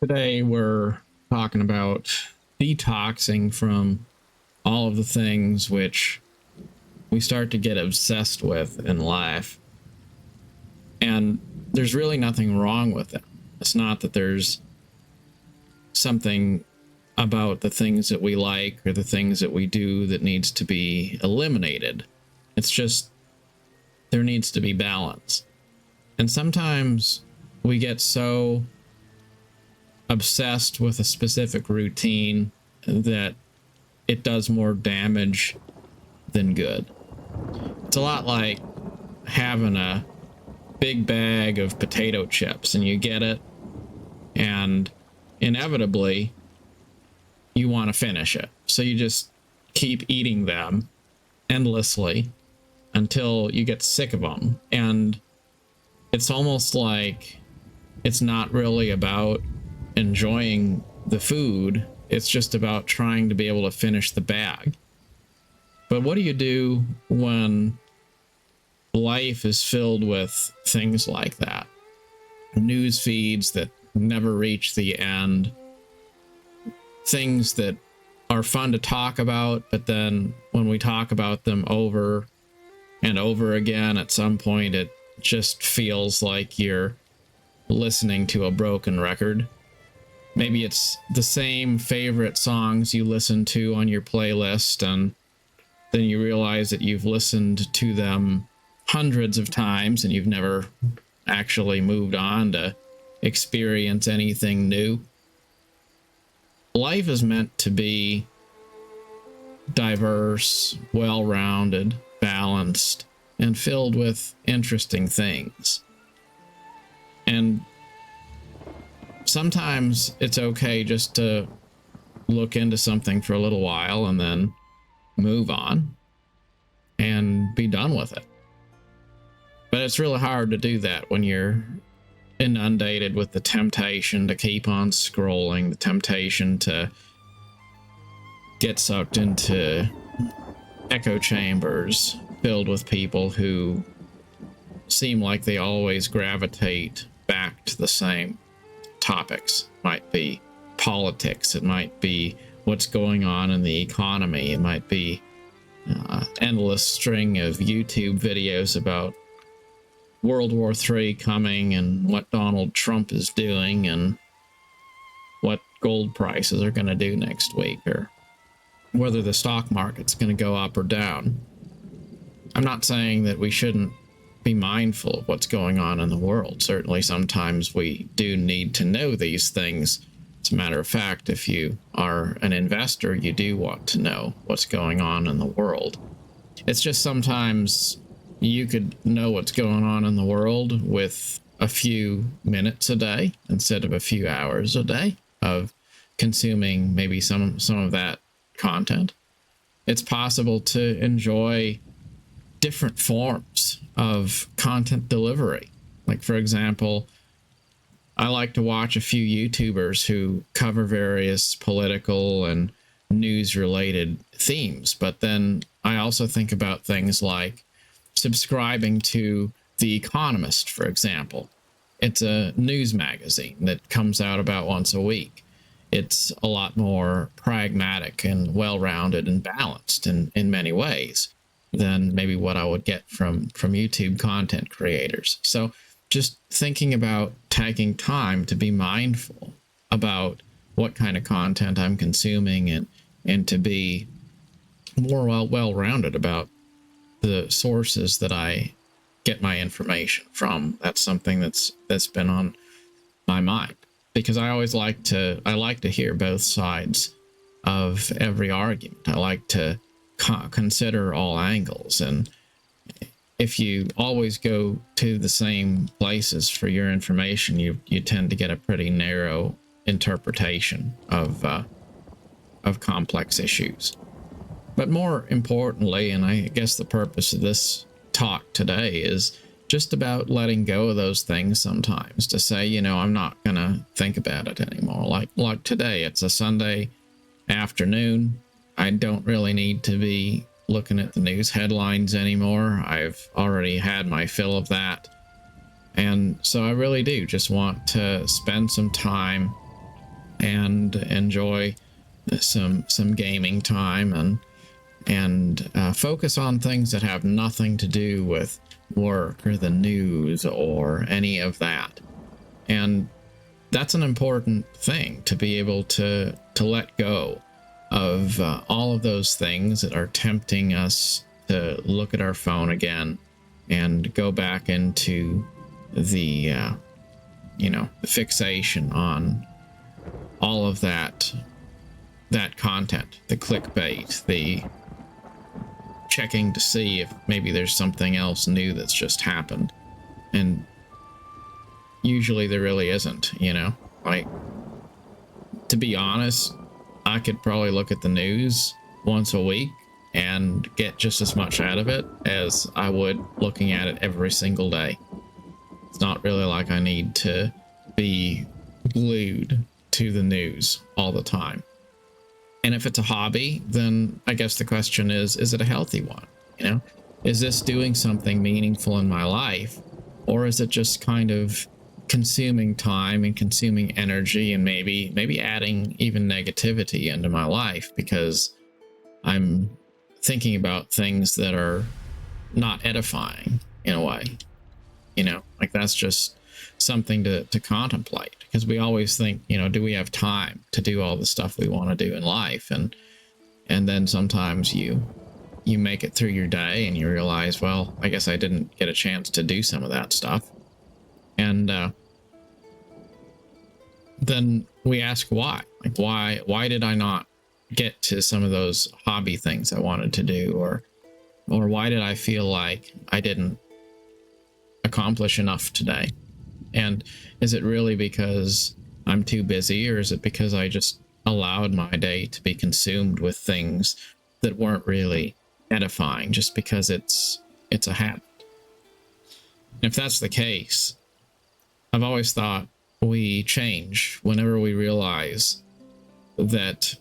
Today we're talking about detoxing from all of the things which we start to get obsessed with in life. And there's really nothing wrong with it. It's not that there's something about the things that we like or the things that we do that needs to be eliminated. It's just there needs to be balance. And sometimes we get so obsessed with a specific routine that it does more damage than good. It's a lot like having a big bag of potato chips and you get it and inevitably you want to finish it. So you just keep eating them endlessly until you get sick of them. And it's almost like it's not really about enjoying the food. It's just about trying to be able to finish the bag. But what do you do when life is filled with things like that? News feeds that never reach the end. Things that are fun to talk about, but then when we talk about them over and over again, at some point it just feels like you're listening to a broken record. Maybe it's the same favorite songs you listen to on your playlist, and then you realize that you've listened to them hundreds of times and you've never actually moved on to experience anything new. Life is meant to be diverse, well-rounded, balanced, and filled with interesting things. And sometimes it's okay just to look into something for a little while and then move on and be done with it. But it's really hard to do that when you're inundated with the temptation to keep on scrolling, the temptation to get sucked into echo chambers filled with people who seem like they always gravitate back to the same topics. It might be politics, it might be what's going on in the economy, it might be endless string of YouTube videos about World War III coming and what Donald Trump is doing and what gold prices are going to do next week, or whether the stock market's going to go up or down. I'm not saying that we shouldn't be mindful of what's going on in the world. Certainly sometimes we do need to know these things. As a matter of fact, if you are an investor, you do want to know what's going on in the world. It's just sometimes you could know what's going on in the world with a few minutes a day instead of a few hours a day of consuming maybe some of that content. It's possible to enjoy different forms of content delivery. Like, for example, I like to watch a few YouTubers who cover various political and news-related themes, but then I also think about things like subscribing to The Economist, for example. It's a news magazine that comes out about once a week. It's a lot more pragmatic and well-rounded and balanced in many ways than maybe what I would get from YouTube content creators. So just thinking about taking time to be mindful about what kind of content I'm consuming and to be more well-rounded about the sources that I get my information from. That's something that's been on my mind, because I always like to hear both sides of every argument. I like to consider all angles, and if you always go to the same places for your information, you tend to get a pretty narrow interpretation of complex issues. But more importantly, and I guess the purpose of this talk today is just about letting go of those things sometimes, to say, I'm not going to think about it anymore. Like today, it's a Sunday afternoon. I don't really need to be looking at the news headlines anymore. I've already had my fill of that. And so I really do just want to spend some time and enjoy some gaming time and focus on things that have nothing to do with work or the news or any of that. And that's an important thing, to be able to let go of all of those things that are tempting us to look at our phone again and go back into the the fixation on all of that content, the clickbait, the checking to see if maybe there's something else new that's just happened. And usually there really isn't, like, to be honest, I could probably look at the news once a week and get just as much out of it as I would looking at it every single day. It's not really like I need to be glued to the news all the time. And if it's a hobby, then I guess the question is it a healthy one? Is this doing something meaningful in my life, or is it just kind of consuming time and consuming energy and maybe adding even negativity into my life because I'm thinking about things that are not edifying in a way? Like, that's just something to contemplate, because we always think, do we have time to do all the stuff we want to do in life? And then sometimes you make it through your day and you realize, well, I guess I didn't get a chance to do some of that stuff. And then we ask why. Like, why did I not get to some of those hobby things I wanted to do? Or why did I feel like I didn't accomplish enough today? And is it really because I'm too busy, or is it because I just allowed my day to be consumed with things that weren't really edifying just because it's a habit? And if that's the case, I've always thought we change whenever we realize that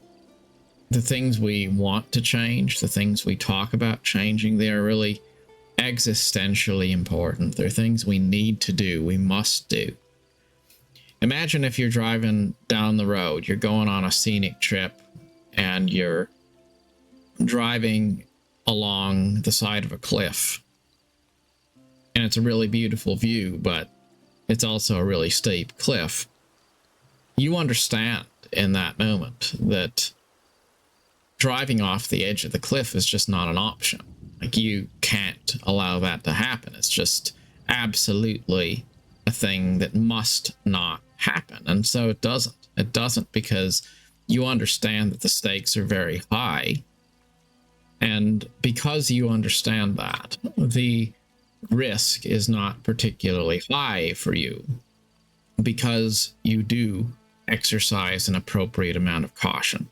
the things we want to change, the things we talk about changing, they are really existentially important. They're things we need to do, we must do. Imagine if you're driving down the road, you're going on a scenic trip, and you're driving along the side of a cliff. And it's a really beautiful view, but it's also a really steep cliff. You understand in that moment that driving off the edge of the cliff is just not an option. Like, you can't allow that to happen. It's just absolutely a thing that must not happen. And so it doesn't. It doesn't, because you understand that the stakes are very high. And because you understand that, the risk is not particularly high for you, because you do exercise an appropriate amount of caution.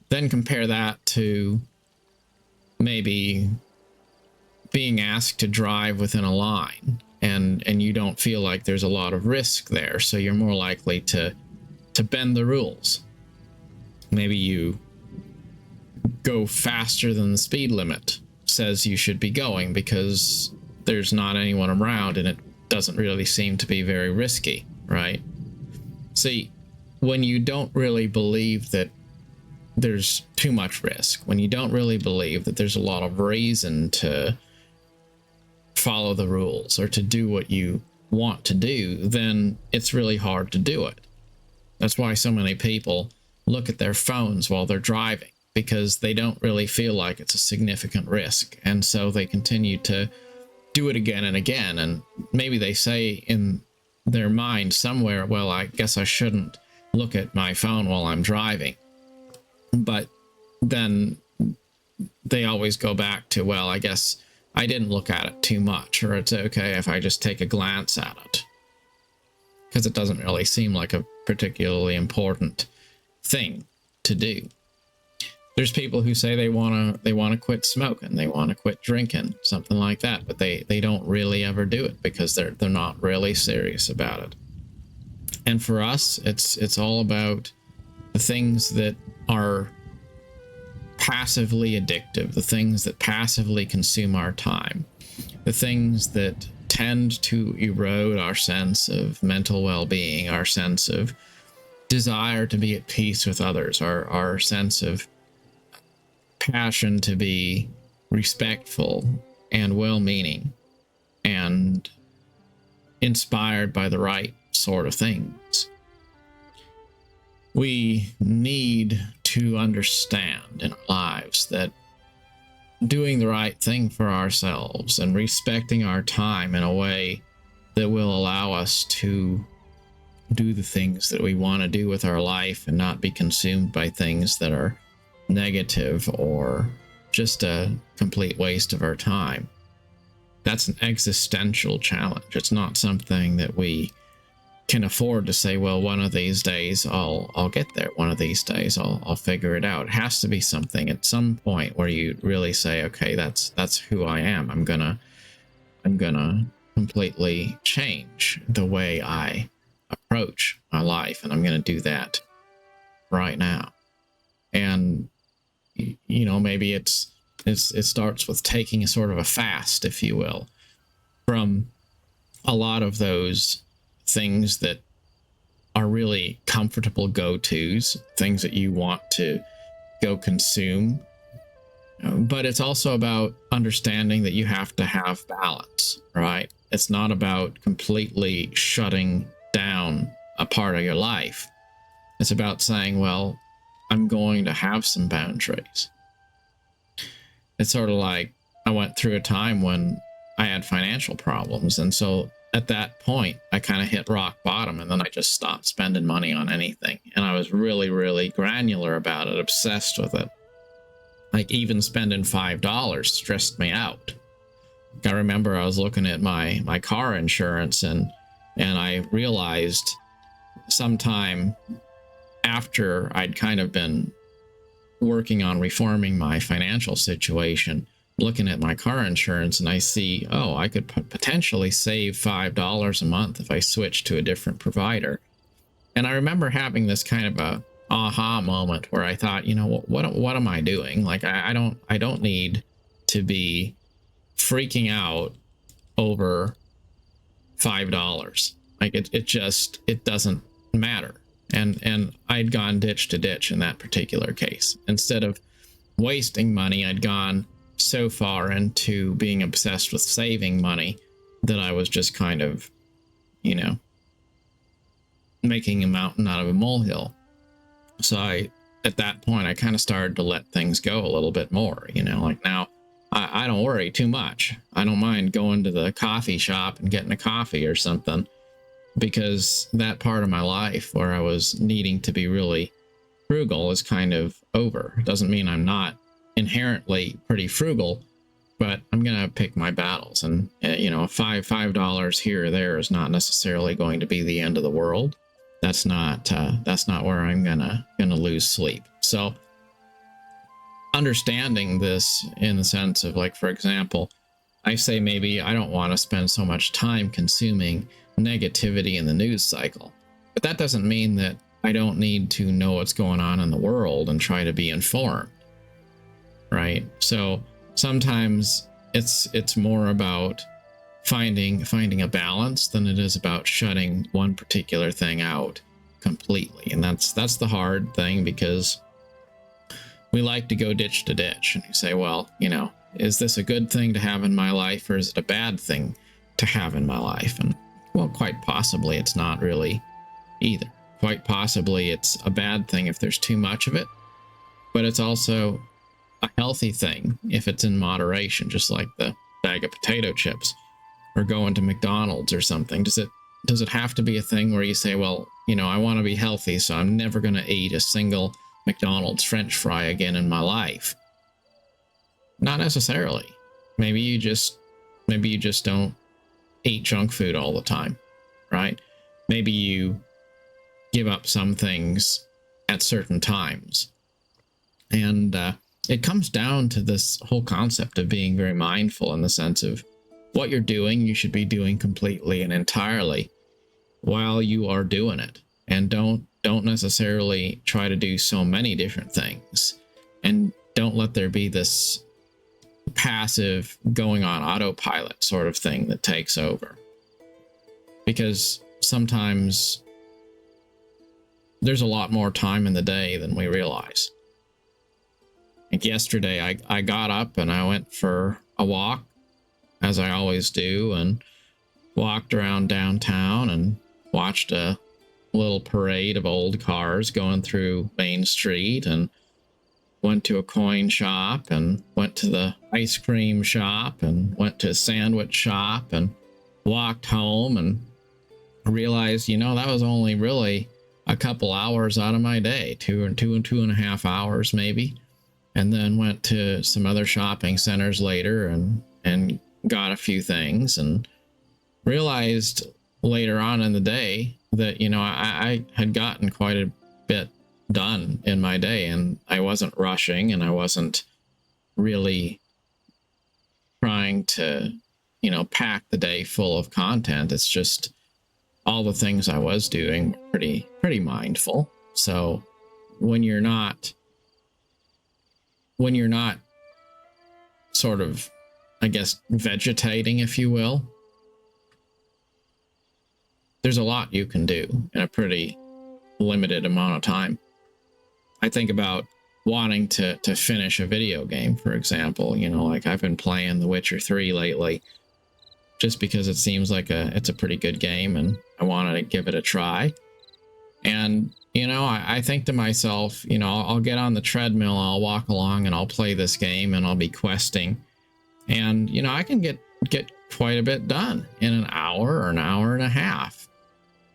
Then compare that to maybe being asked to drive within a line, and you don't feel like there's a lot of risk there, so you're more likely to bend the rules. Maybe you go faster than the speed limit says you should be going, because there's not anyone around and it doesn't really seem to be very risky, right? See, when you don't really believe that there's too much risk, when you don't really believe that there's a lot of reason to follow the rules or to do what you want to do, then it's really hard to do it. That's why so many people look at their phones while they're driving, because they don't really feel like it's a significant risk. And so they continue to do it again and again. And maybe they say in their mind somewhere, well, I guess I shouldn't look at my phone while I'm driving. But then they always go back to, well, I guess I didn't look at it too much, or it's okay if I just take a glance at it, because it doesn't really seem like a particularly important thing to do. There's people who say they want to quit smoking, they want to quit drinking, something like that, but they don't really ever do it because they're not really serious about it. And for us, it's all about the things that are passively addictive, the things that passively consume our time, the things that tend to erode our sense of mental well-being, our sense of desire to be at peace with others, our sense of passion to be respectful and well-meaning and inspired by the right sort of things. We need to understand in our lives that doing the right thing for ourselves and respecting our time in a way that will allow us to do the things that we want to do with our life and not be consumed by things that are negative or just a complete waste of our time. That's an existential challenge. It's not something that we can afford to say, well, one of these days I'll get there. One of these days I'll figure it out. It has to be something at some point where you really say, okay, that's who I am. I'm gonna completely change the way I approach my life, and I'm gonna do that right now. And maybe it starts with taking a sort of a fast, if you will, from a lot of those things that are really comfortable go-tos, things that you want to go consume. But it's also about understanding that you have to have balance, right? It's not about completely shutting down a part of your life. It's about saying, well, I'm going to have some boundaries. It's sort of like I went through a time when I had financial problems. And so at that point, I kind of hit rock bottom, and then I just stopped spending money on anything. And I was really, really granular about it, obsessed with it. Like even spending $5 stressed me out. I remember I was looking at my car insurance, and I realized sometime after I'd kind of been working on reforming my financial situation, looking at my car insurance, and I see, oh, I could potentially save $5 a month if I switch to a different provider. And I remember having this kind of a aha moment where I thought, what am I doing? Like, I don't need to be freaking out over $5. Like it doesn't matter. And I'd gone ditch to ditch in that particular case. Instead of wasting money, I'd gone so far into being obsessed with saving money that I was just kind of, making a mountain out of a molehill. So at that point, I kind of started to let things go a little bit more, like now I don't worry too much. I don't mind going to the coffee shop and getting a coffee or something, because that part of my life where I was needing to be really frugal is kind of over. It doesn't mean I'm not inherently pretty frugal, but I'm gonna pick my battles, and $5 here or there is not necessarily going to be the end of the world. That's not where I'm gonna lose sleep. So understanding this in the sense of, like, for example, I say maybe I don't want to spend so much time consuming negativity in the news cycle, but that doesn't mean that I don't need to know what's going on in the world and try to be informed, right? So sometimes it's more about finding a balance than it is about shutting one particular thing out completely. And that's the hard thing, because we like to go ditch to ditch, and you say, well, is this a good thing to have in my life, or is it a bad thing to have in my life? And well, quite possibly it's not really either. Quite possibly it's a bad thing if there's too much of it, but it's also a healthy thing if it's in moderation, just like the bag of potato chips or going to McDonald's or something. Does it have to be a thing where you say, well, I want to be healthy, so I'm never going to eat a single McDonald's French fry again in my life? Not necessarily. Maybe you just don't eat junk food all the time, right? Maybe you give up some things at certain times. And it comes down to this whole concept of being very mindful, in the sense of what you're doing, you should be doing completely and entirely while you are doing it. And don't necessarily try to do so many different things. And don't let there be this passive going on autopilot sort of thing that takes over. Because sometimes there's a lot more time in the day than we realize. Like yesterday, I got up and I went for a walk, as I always do, and walked around downtown and watched a little parade of old cars going through Main Street, and went to a coin shop and went to the ice cream shop and went to a sandwich shop and walked home and realized, that was only really a couple hours out of my day, two and a half hours maybe. And then went to some other shopping centers later and got a few things, and realized later on in the day that, I had gotten quite a bit done in my day, and I wasn't rushing, and I wasn't really trying to, pack the day full of content. It's just all the things I was doing pretty mindful. So when you're not sort of, I guess, vegetating, if you will, there's a lot you can do in a pretty limited amount of time. I think about wanting to finish a video game, for example. Like I've been playing The Witcher 3 lately, just because it seems like it's a pretty good game, and I wanted to give it a try. And I think to myself, I'll get on the treadmill, I'll walk along, and I'll play this game, and I'll be questing, and I can get quite a bit done in an hour or an hour and a half,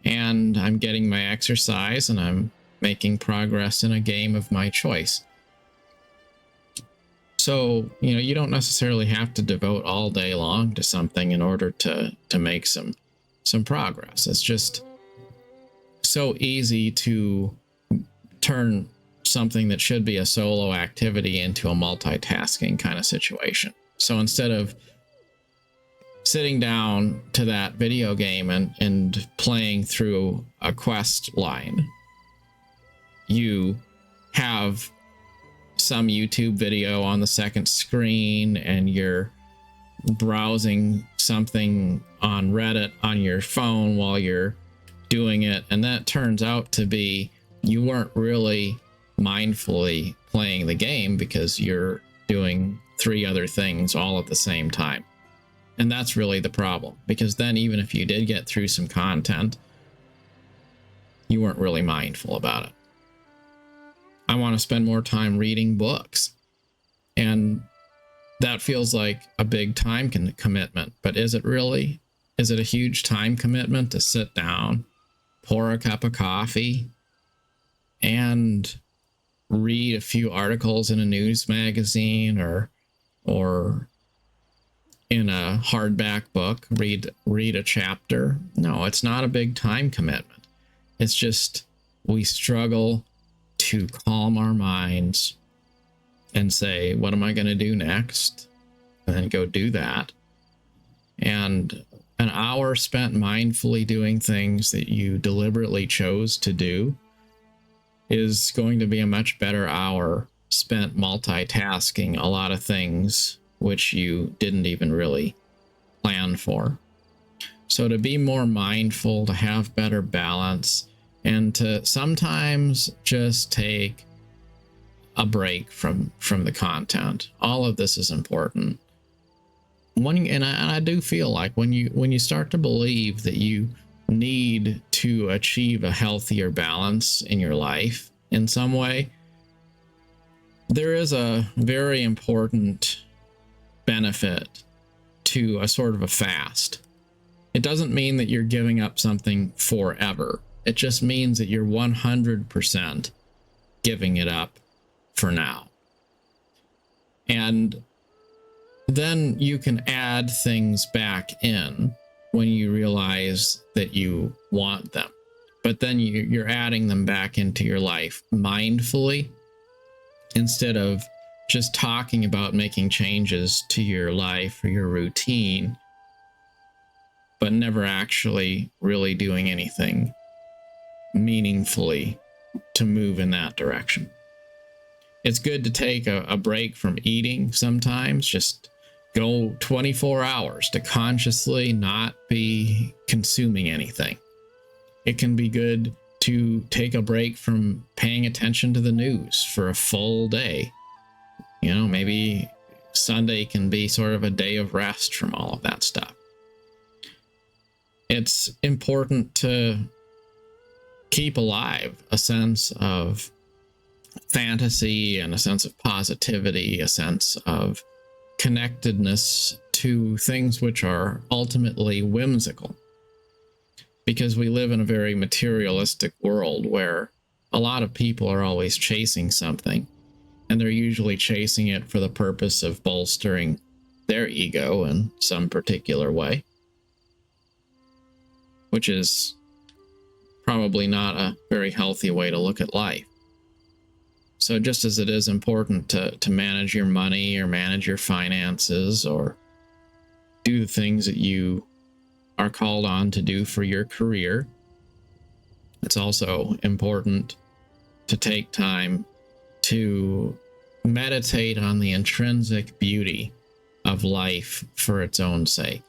and I'm getting my exercise, and I'm making progress in a game of my choice. So, you don't necessarily have to devote all day long to something in order to make some progress. It's just so easy to turn something that should be a solo activity into a multitasking kind of situation. So instead of sitting down to that video game and playing through a quest line, you have some YouTube video on the second screen, and you're browsing something on Reddit on your phone while you're doing it, and that turns out to be you weren't really mindfully playing the game because you're doing 3 other things all at the same time. And that's really the problem, because then even if you did get through some content, you weren't really mindful about it. I want to spend more time reading books, and that feels like a big time commitment, but is it really? Is it a huge time commitment to sit down, pour a cup of coffee, and read a few articles in a news magazine or in a hardback book, read a chapter? No, it's not a big time commitment. It's just we struggle to calm our minds and say, what am I going to do next? And then go do that. And an hour spent mindfully doing things that you deliberately chose to do is going to be a much better hour spent multitasking a lot of things which you didn't even really plan for. So to be more mindful, to have better balance, and to sometimes just take a break from the content. All of this is important. And I do feel like when you start to believe that you need to achieve a healthier balance in your life in some way, there is a very important benefit to a sort of a fast. It doesn't mean that you're giving up something forever. It just means that you're 100% giving it up for now. And then you can add things back in when you realize that you want them. But then you're adding them back into your life mindfully, instead of just talking about making changes to your life or your routine, but never actually really doing anything meaningfully to move in that direction. It's good to take a break from eating sometimes. Just go 24 hours to consciously not be consuming anything. It can be good to take a break from paying attention to the news for a full day. You know, maybe Sunday can be sort of a day of rest from all of that stuff. It's important to keep alive a sense of fantasy and a sense of positivity, a sense of connectedness to things which are ultimately whimsical. Because we live in a very materialistic world where a lot of people are always chasing something, and they're usually chasing it for the purpose of bolstering their ego in some particular way, which is probably not a very healthy way to look at life. So just as it is important to manage your money or manage your finances or do the things that you are called on to do for your career, it's also important to take time to meditate on the intrinsic beauty of life for its own sake.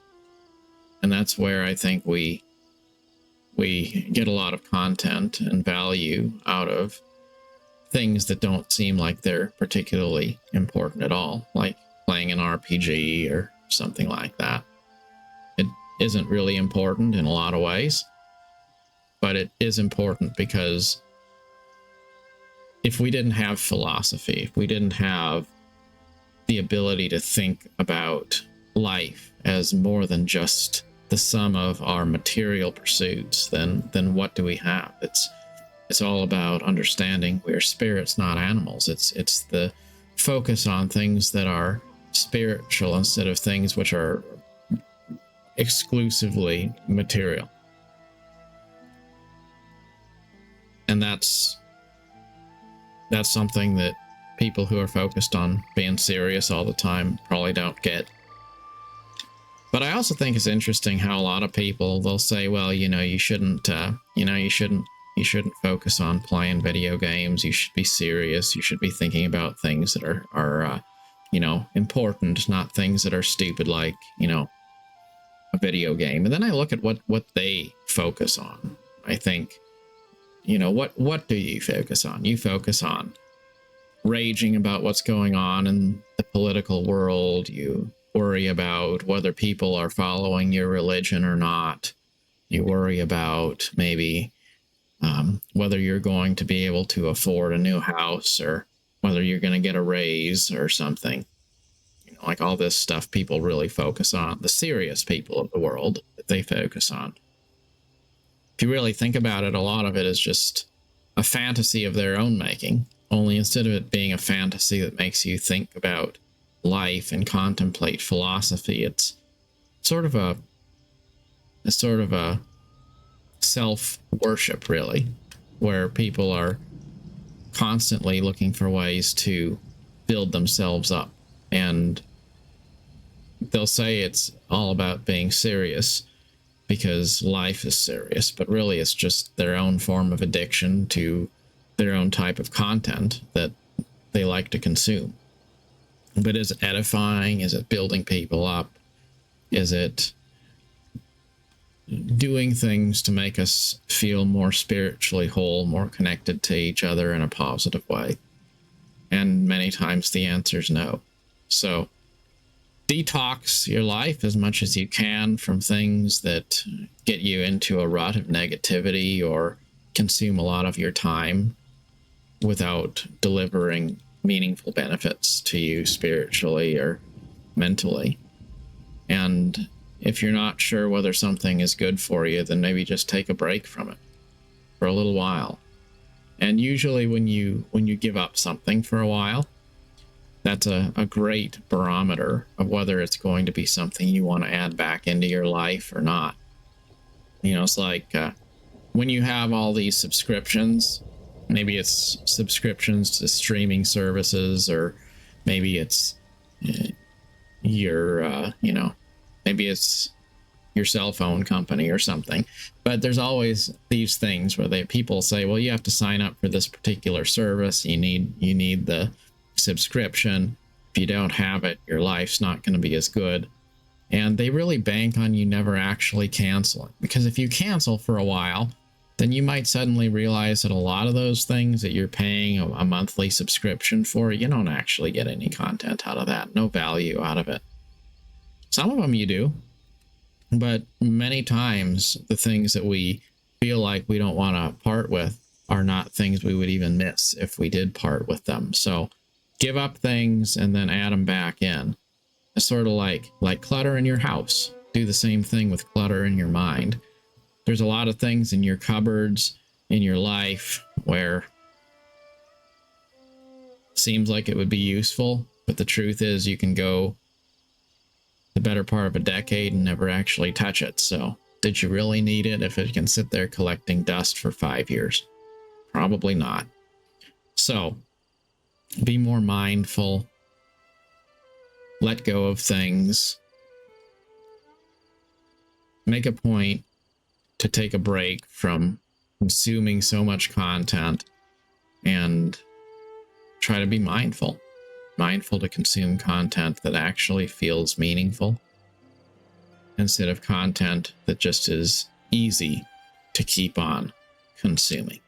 And that's where I think we get a lot of content and value out of things that don't seem like they're particularly important at all, like playing an RPG or something like that. It isn't really important in a lot of ways, but it is important because if we didn't have philosophy, if we didn't have the ability to think about life as more than just the sum of our material pursuits, then what do we have? It's all about understanding we're spirits, not animals. It's the focus on things that are spiritual instead of things which are exclusively material. And that's something that people who are focused on being serious all the time probably don't get. But I also think it's interesting how a lot of people, they'll say, well, you shouldn't focus on playing video games. You should be serious. You should be thinking about things that are important, not things that are stupid, like, a video game. And then I look at what they focus on. I think, what do you focus on? You focus on raging about what's going on in the political world. You worry about whether people are following your religion or not. You worry about maybe whether you're going to be able to afford a new house or whether you're going to get a raise or something. Like all this stuff people really focus on, the serious people of the world that they focus on. If you really think about it, a lot of it is just a fantasy of their own making, only instead of it being a fantasy that makes you think about life and contemplate philosophy, it's sort of a self-worship, really, where people are constantly looking for ways to build themselves up. And they'll say it's all about being serious because life is serious, but really it's just their own form of addiction to their own type of content that they like to consume. But is it edifying? Is it building people up? Is it doing things to make us feel more spiritually whole, more connected to each other in a positive way? And many times the answer is no. So detox your life as much as you can from things that get you into a rut of negativity or consume a lot of your time without delivering meaningful benefits to you spiritually or mentally. And if you're not sure whether something is good for you, then maybe just take a break from it for a little while. And usually when you give up something for a while, that's a great barometer of whether it's going to be something you want to add back into your life or not. It's like when you have all these subscriptions, maybe it's subscriptions to streaming services, or maybe it's maybe it's your cell phone company or something. But there's always these things where people say, well, you have to sign up for this particular service. You need the subscription. If you don't have it, your life's not going to be as good. And they really bank on you never actually canceling, because if you cancel for a while, then you might suddenly realize that a lot of those things that you're paying a monthly subscription for, you don't actually get any content out of that, no value out of it. Some of them you do, but many times the things that we feel like we don't want to part with are not things we would even miss if we did part with them. So give up things and then add them back in. It's sort of like clutter in your house. Do the same thing with clutter in your mind. There's a lot of things in your cupboards, in your life, where it seems like it would be useful, but the truth is you can go the better part of a decade and never actually touch it. So did you really need it if it can sit there collecting dust for 5 years? Probably not. So be more mindful. Let go of things. Make a point to take a break from consuming so much content and try to be mindful to consume content that actually feels meaningful instead of content that just is easy to keep on consuming.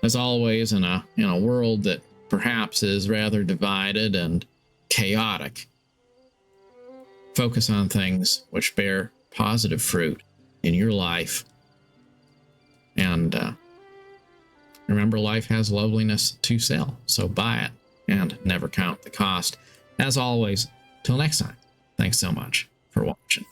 As always, in a world that perhaps is rather divided and chaotic, focus on things which bear positive fruit in your life. And remember, life has loveliness to sell, so buy it and never count the cost. As always, till next time, thanks so much for watching.